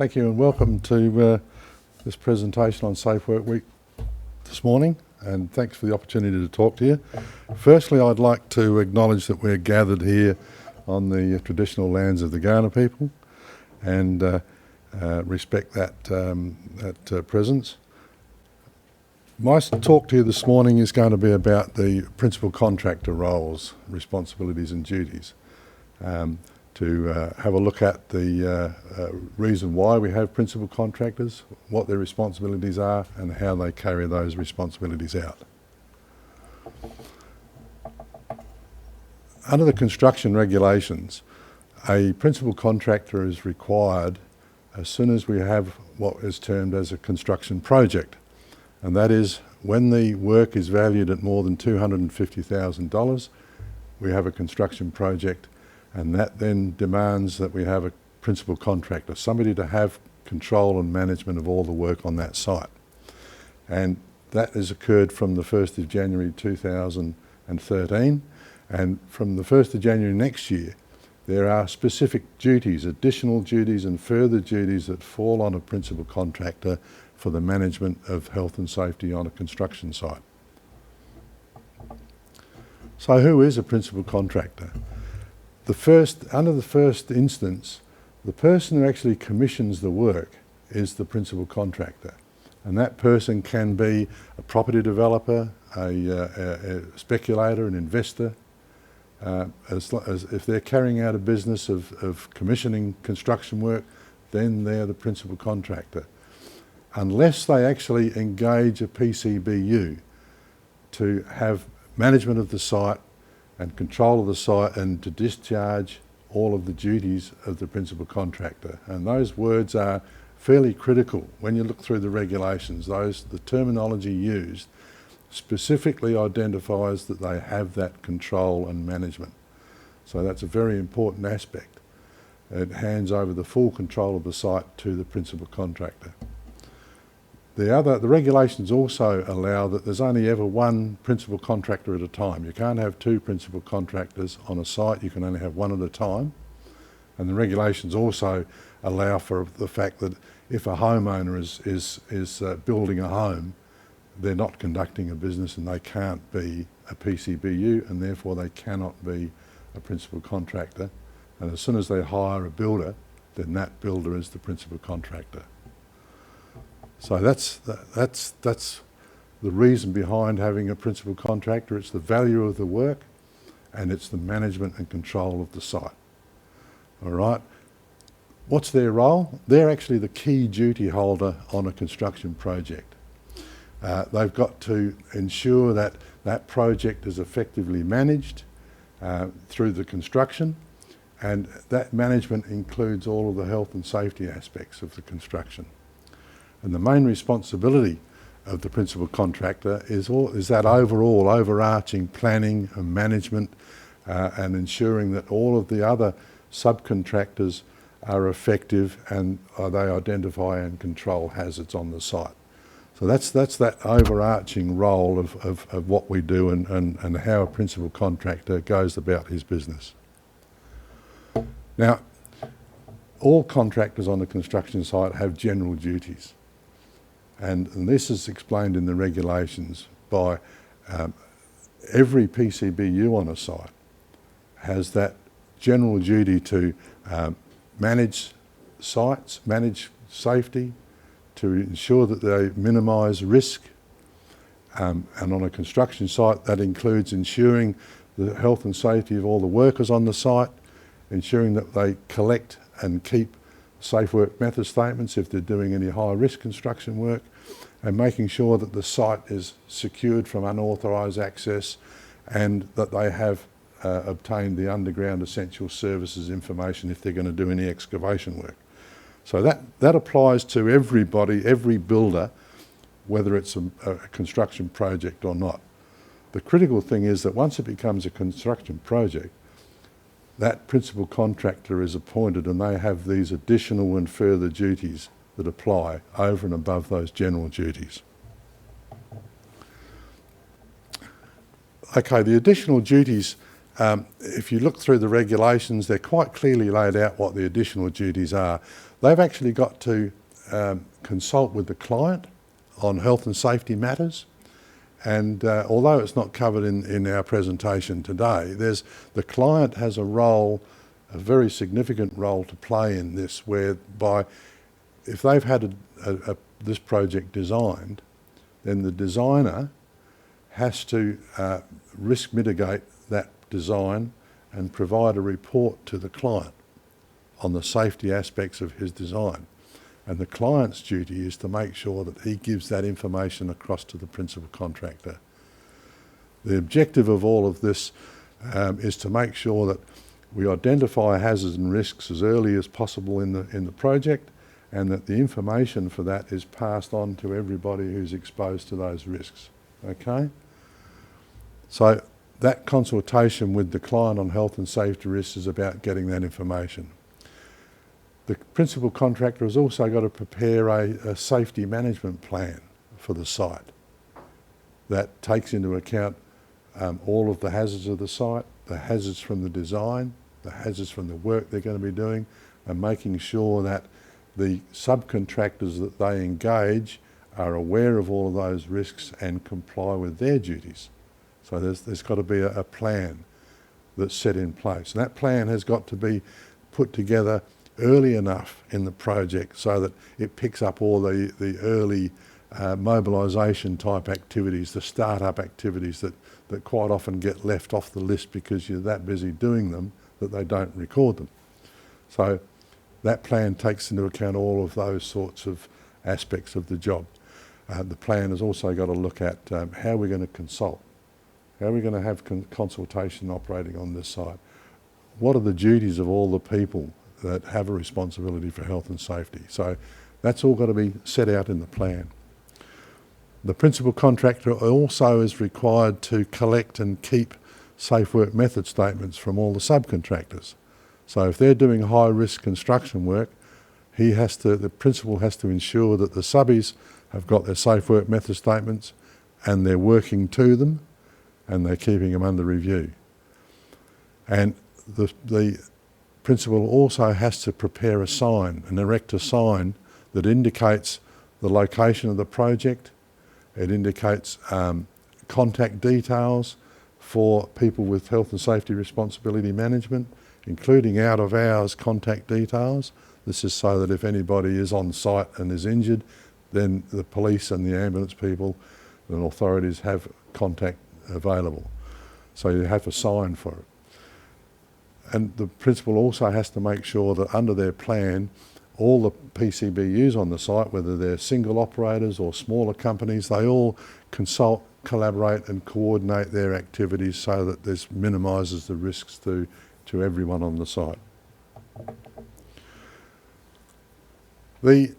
Thank you and welcome to this presentation on SafeWork Week this morning, and thanks for the opportunity to talk to you. Firstly, I'd like to acknowledge that we're gathered here on the traditional lands of the Kaurna people and respect that presence. My talk to you this morning is going to be about the principal contractor roles, responsibilities and duties. To have a look at the reason why we have principal contractors, what their responsibilities are and how they carry those responsibilities out. Under the construction regulations, a principal contractor is required as soon as we have what is termed as a construction project, and that is when the work is valued at more than $250,000, we have a construction project. And that then demands that we have a principal contractor, somebody to have control and management of all the work on that site. And that has occurred from the 1st of January 2013. And from the 1st of January next year, there are specific duties, additional duties and further duties that fall on a principal contractor for the management of health and safety on a construction site. So who is a principal contractor? Under the first instance, the person who actually commissions the work is the principal contractor. And that person can be a property developer, a speculator, an investor. As if they're carrying out a business of commissioning construction work, then they're the principal contractor. Unless they actually engage a PCBU to have management of the site and control of the site and to discharge all of the duties of the principal contractor. And those words are fairly critical when you look through the regulations. The terminology used specifically identifies that they have that control and management. So that's a very important aspect. It hands over the full control of the site to the principal contractor. The regulations also allow that there's only ever one principal contractor at a time. You can't have two principal contractors on a site, you can only have one at a time. And the regulations also allow for the fact that if a homeowner is building a home, they're not conducting a business and they can't be a PCBU and therefore they cannot be a principal contractor. And as soon as they hire a builder, then that builder is the principal contractor. So that's the reason behind having a principal contractor. It's the value of the work and it's the management and control of the site. All right. What's their role? They're actually the key duty holder on a construction project. They've got to ensure that that project is effectively managed through the construction, and that management includes all of the health and safety aspects of the construction. And the main responsibility of the principal contractor is that overall overarching planning and management and ensuring that all of the other subcontractors are effective and they identify and control hazards on the site. So that's that overarching role of what we do and how a principal contractor goes about his business. Now, all contractors on the construction site have general duties. And this is explained in the regulations by every PCBU on a site has that general duty to manage sites, manage safety, to ensure that they minimise risk. And on a construction site, that includes ensuring the health and safety of all the workers on the site, ensuring that they collect and keep SafeWork method statements if they're doing any high risk construction work, and making sure that the site is secured from unauthorised access and that they have obtained the underground essential services information if they're going to do any excavation work. So that applies to everybody, every builder, whether it's a construction project or not. The critical thing is that once it becomes a construction project, that principal contractor is appointed and they have these additional and further duties that apply over and above those general duties. Okay, the additional duties if you look through the regulations, they're quite clearly laid out what the additional duties are. They've actually got to consult with the client on health and safety matters. And although it's not covered in our presentation today, the client has a role, a very significant role to play in this, whereby if they've had this project designed, then the designer has to risk mitigate that design and provide a report to the client on the safety aspects of his design. And the client's duty is to make sure that he gives that information across to the principal contractor. The objective of all of this is to make sure that we identify hazards and risks as early as possible in the project, and that the information for that is passed on to everybody who's exposed to those risks. Okay? So that consultation with the client on health and safety risks is about getting that information. The principal contractor has also got to prepare a safety management plan for the site that takes into account all of the hazards of the site, the hazards from the design, the hazards from the work they're going to be doing, and making sure that the subcontractors that they engage are aware of all of those risks and comply with their duties. So there's got to be a plan that's set in place. And that plan has got to be put together early enough in the project so that it picks up all the early mobilisation type activities, the start-up activities that quite often get left off the list because you're that busy doing them that they don't record them. So that plan takes into account all of those sorts of aspects of the job. The plan has also got to look at how we're going to consult. How are we going to have consultation operating on this site? What are the duties of all the people that have a responsibility for health and safety? So that's all got to be set out in the plan. The principal contractor also is required to collect and keep SafeWork method statements from all the subcontractors. So if they're doing high risk construction work, the principal has to ensure that the subbies have got their SafeWork method statements and they're working to them and they're keeping them under review. And the principal also has to prepare a sign, erect a sign that indicates the location of the project. It indicates contact details for people with health and safety responsibility management, including out of hours contact details. This is so that if anybody is on site and is injured, then the police and the ambulance people and authorities have contact available. So you have a sign for it. And the principal also has to make sure that under their plan, all the PCBUs on the site, whether they're single operators or smaller companies, they all consult, collaborate and coordinate their activities so that this minimises the risks to everyone on the site. The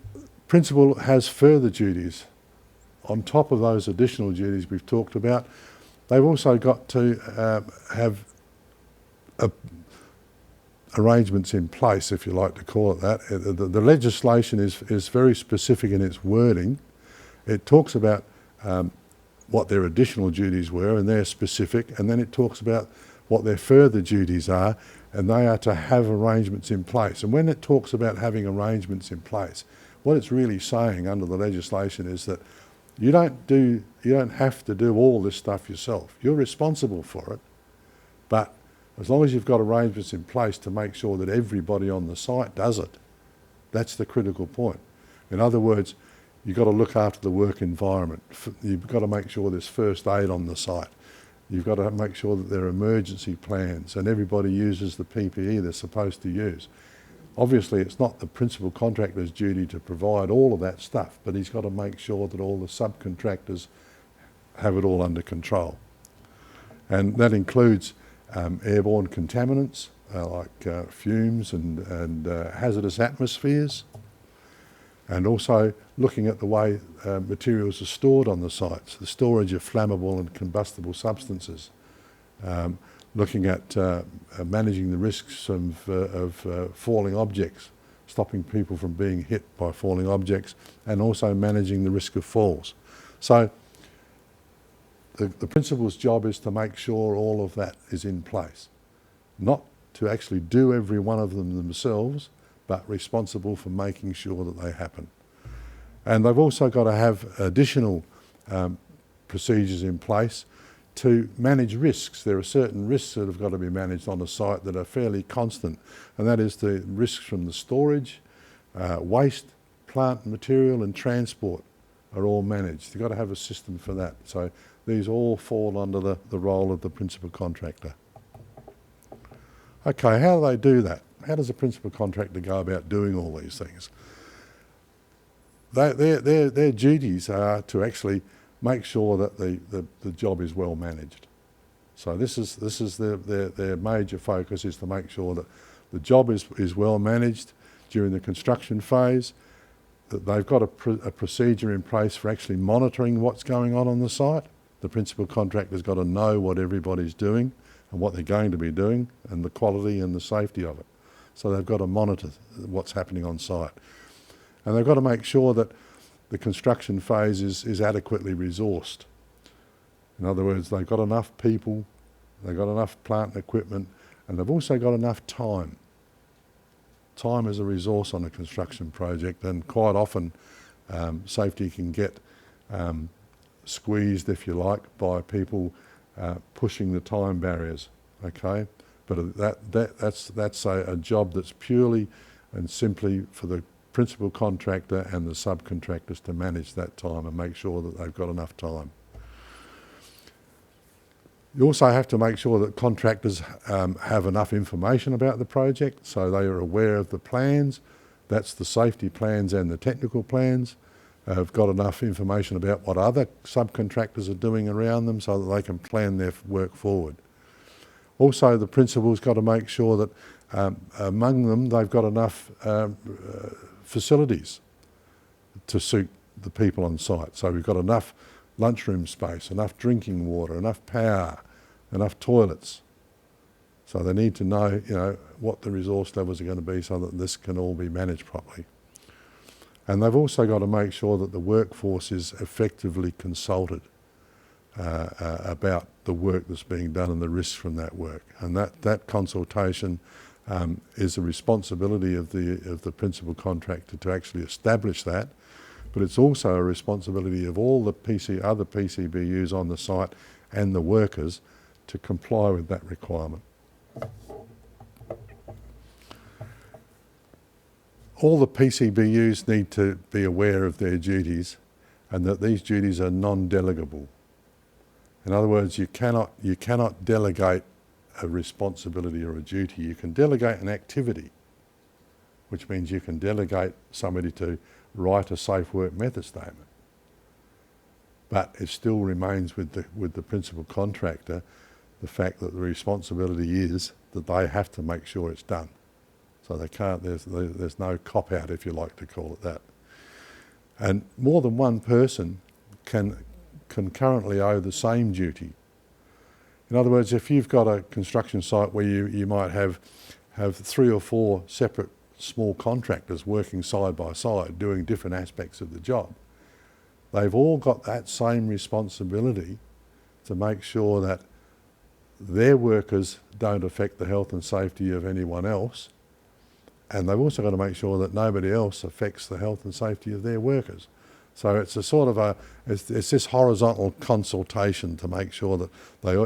principal has further duties. On top of those additional duties we've talked about, they've also got to have arrangements in place, if you like to call it that. The legislation is very specific in its wording. It talks about what their additional duties were, and they're specific, and then it talks about what their further duties are, and they are to have arrangements in place. And when it talks about having arrangements in place, what it's really saying under the legislation is that you don't have to do all this stuff yourself. You're responsible for it, but as long as you've got arrangements in place to make sure that everybody on the site does it, that's the critical point. In other words, you've got to look after the work environment. You've got to make sure there's first aid on the site. You've got to make sure that there are emergency plans and everybody uses the PPE they're supposed to use. Obviously, it's not the principal contractor's duty to provide all of that stuff, but he's got to make sure that all the subcontractors have it all under control. And that includes airborne contaminants like fumes and hazardous atmospheres, and also looking at the way materials are stored on the sites, the storage of flammable and combustible substances, looking at managing the risks of falling objects, stopping people from being hit by falling objects, and also managing the risk of falls. So the principal's job is to make sure all of that is in place. not to actually do every one of them themselves, but responsible for making sure that they happen. And they've also got to have additional procedures in place to manage risks. There are certain risks that have got to be managed on a site that are fairly constant, and that is the risks from the storage, waste, plant material and transport are all managed. You've got to have a system for that. So these all fall under the role of the principal contractor. Okay, how do they do that? How does a principal contractor go about doing all these things? Their duties are to actually make sure that the job is well managed. So this is their major focus, is to make sure that the job is well managed during the construction phase, that they've got a procedure in place for actually monitoring what's going on the site. The principal contractor's got to know what everybody's doing and what they're going to be doing and the quality and the safety of it. So they've got to monitor what's happening on site. And they've got to make sure that the construction phase is adequately resourced. In other words, they've got enough people, they've got enough plant and equipment, and they've also got enough time. Time is a resource on a construction project, and quite often safety can get squeezed, if you like, by people pushing the time barriers, okay? But that's a job that's purely and simply for the principal contractor and the subcontractors to manage that time and make sure that they've got enough time. You also have to make sure that contractors have enough information about the project, so they are aware of the plans. That's the safety plans and the technical plans. Have got enough information about what other subcontractors are doing around them so that they can plan their work forward. Also, the principal's got to make sure that among them they've got enough facilities to suit the people on site. So we've got enough lunchroom space, enough drinking water, enough power, enough toilets. So they need to know, what the resource levels are going to be so that this can all be managed properly. And they've also got to make sure that the workforce is effectively consulted about the work that's being done and the risks from that work. And that consultation is the responsibility of the principal contractor to actually establish that, but it's also a responsibility of all the other PCBUs on the site and the workers to comply with that requirement. All the PCBUs need to be aware of their duties and that these duties are non-delegable. In other words, you cannot delegate a responsibility or a duty. You can delegate an activity, which means you can delegate somebody to write a SafeWork method statement. But it still remains with the principal contractor the fact that the responsibility is that they have to make sure it's done. So they can't, there's no cop-out, if you like to call it that. And more than one person can concurrently owe the same duty. In other words, if you've got a construction site where you might have 3 or 4 separate small contractors working side by side doing different aspects of the job, they've all got that same responsibility to make sure that their workers don't affect the health and safety of anyone else, and they've also got to make sure that nobody else affects the health and safety of their workers. So it's a sort of it's this horizontal consultation to make sure that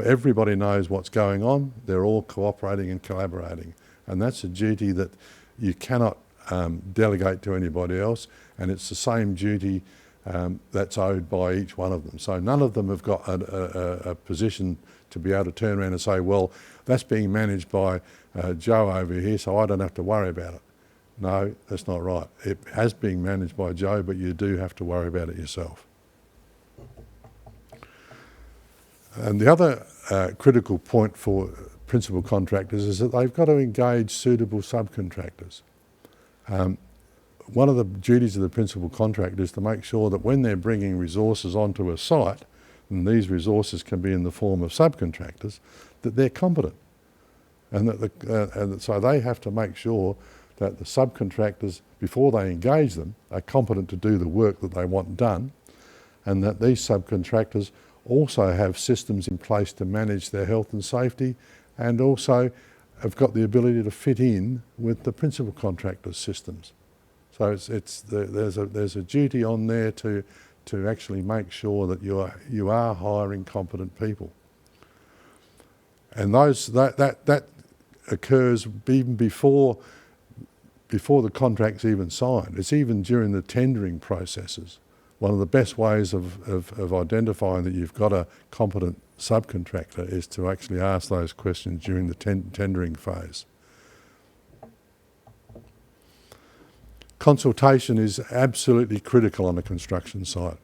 everybody knows what's going on, they're all cooperating and collaborating. And that's a duty that you cannot delegate to anybody else, and it's the same duty that's owed by each one of them. So none of them have got a position to be able to turn around and say, well, that's being managed by Joe over here, so I don't have to worry about it. No, that's not right. It has been managed by Joe, but you do have to worry about it yourself. And the other critical point for principal contractors is that they've got to engage suitable subcontractors. One of the duties of the principal contractor is to make sure that when they're bringing resources onto a site, and these resources can be in the form of subcontractors, that they're competent. And that so they have to make sure that the subcontractors, before they engage them, are competent to do the work that they want done, and that these subcontractors also have systems in place to manage their health and safety, and also have got the ability to fit in with the principal contractor's systems. So there's a duty on there to actually make sure that you are hiring competent people. And that occurs even before the contract's even signed. It's even during the tendering processes. One of the best ways of identifying that you've got a competent subcontractor is to actually ask those questions during the tendering phase. Consultation is absolutely critical on a construction site.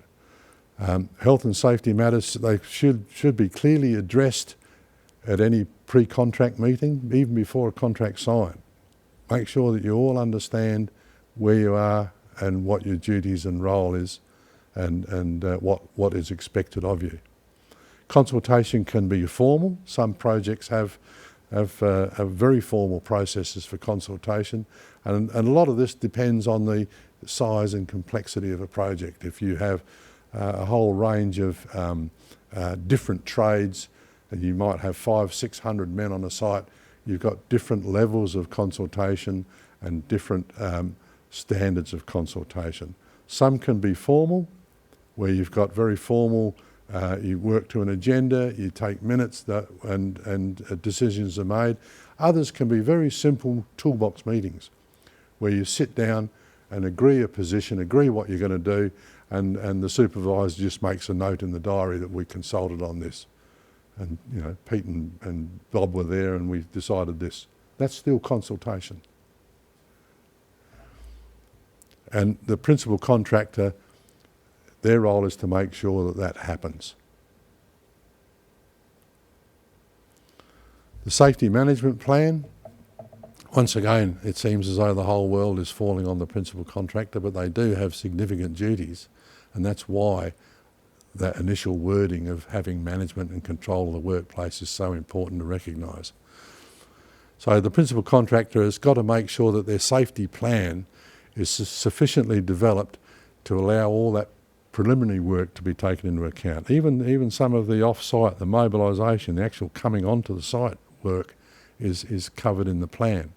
Health and safety matters, they should be clearly addressed at any pre-contract meeting, even before a contract's signed. Make sure that you all understand where you are and what your duties and role is, and what is expected of you. Consultation can be formal. Some projects have very formal processes for consultation, and a lot of this depends on the size and complexity of a project. If you have a whole range of different trades, and you might have 500-600 men on a site, you've got different levels of consultation and different standards of consultation. Some can be formal, where you've got very formal, you work to an agenda, you take minutes and decisions are made. Others can be very simple toolbox meetings, where you sit down and agree a position, agree what you're going to do, and the supervisor just makes a note in the diary that we consulted on this. And Pete and Bob were there and we decided this. That's still consultation. And the principal contractor, their role is to make sure that happens. The safety management plan, once again, it seems as though the whole world is falling on the principal contractor, but they do have significant duties, and that's why that initial wording of having management and control of the workplace is so important to recognise. So the principal contractor has got to make sure that their safety plan is sufficiently developed to allow all that preliminary work to be taken into account. Even some of the off-site, the mobilisation, the actual coming onto the site work is covered in the plan.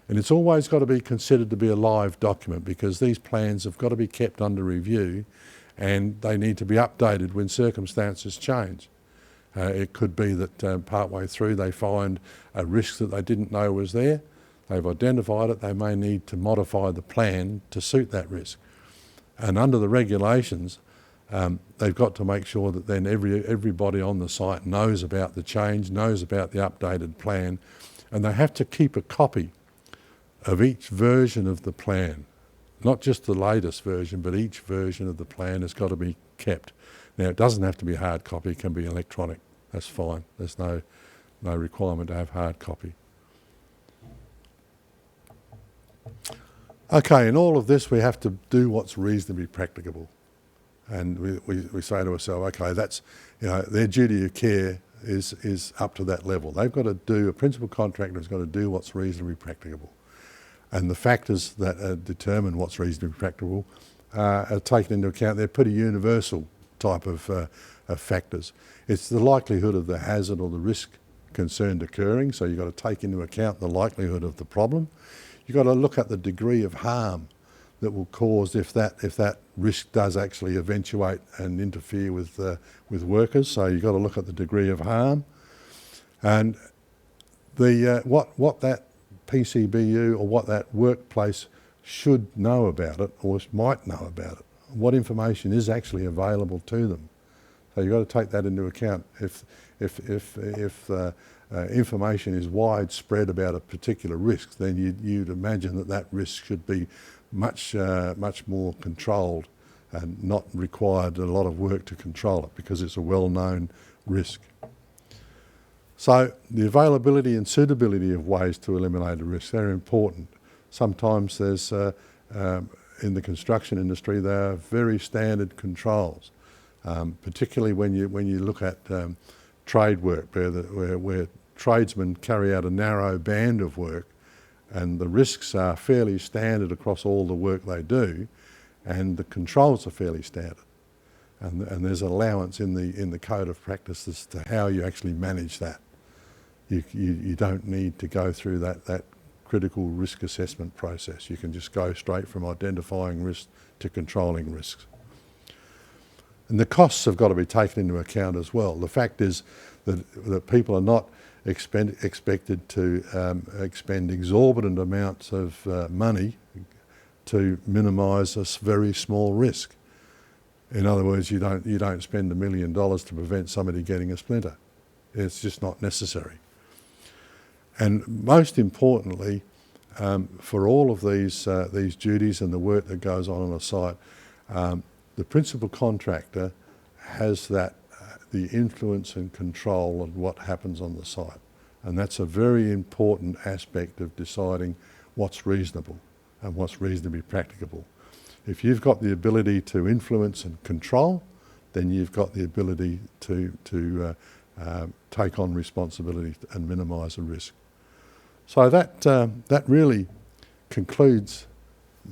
And it's always got to be considered to be a live document, because these plans have got to be kept under review and they need to be updated when circumstances change. It could be that partway through they find a risk that they didn't know was there. They've identified it, they may need to modify the plan to suit that risk. And under the regulations, they've got to make sure that then everybody on the site knows about the change, knows about the updated plan, and they have to keep a copy of each version of the plan. Not just the latest version, but each version of the plan has got to be kept. Now, it doesn't have to be hard copy, it can be electronic. That's fine. There's no requirement to have hard copy. Okay, in all of this, we have to do what's reasonably practicable. And we say to ourselves, okay, that's, their duty of care is up to that level. They've got to do, a principal contractor has got to do what's reasonably practicable. And the factors that determine what's reasonably practicable are taken into account. They're pretty universal type of factors. It's the likelihood of the hazard or the risk concerned occurring, so you've got to take into account the likelihood of the problem. You've got to look at the degree of harm that will cause if that risk does actually eventuate and interfere with workers. So you've got to look at the degree of harm, and what that PCBU or what that workplace should know about it or might know about it. What information is actually available to them. So you've got to take that into account. If information is widespread about a particular risk, then you'd imagine that risk should be much more controlled and not required a lot of work to control it, because it's a well-known risk. So the availability and suitability of ways to eliminate a risk, they're important. Sometimes there's, in the construction industry, there are very standard controls, particularly when you look at trade work, where tradesmen carry out a narrow band of work, and the risks are fairly standard across all the work they do, and the controls are fairly standard. And there's an allowance in the code of practice as to how you actually manage that. you don't need to go through that critical risk assessment process. You can just go straight from identifying risks to controlling risks. And the costs have got to be taken into account as well. The fact is that people are not expected to expend exorbitant amounts of money to minimise a very small risk. In other words, you don't spend $1 million to prevent somebody getting a splinter. It's just not necessary. And most importantly, for all of these duties and the work that goes on a site, the principal contractor has the influence and control of what happens on the site. And that's a very important aspect of deciding what's reasonable and what's reasonably practicable. If you've got the ability to influence and control, then you've got the ability to take on responsibility and minimise the risk. So that really concludes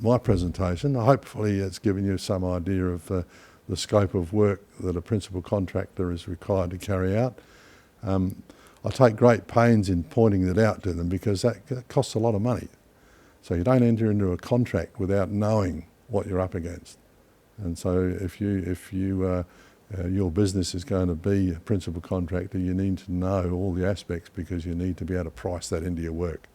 my presentation. Hopefully it's given you some idea of the scope of work that a principal contractor is required to carry out. I take great pains in pointing that out to them because that costs a lot of money. So you don't enter into a contract without knowing what you're up against. And so if your business is going to be a principal contractor, you need to know all the aspects because you need to be able to price that into your work.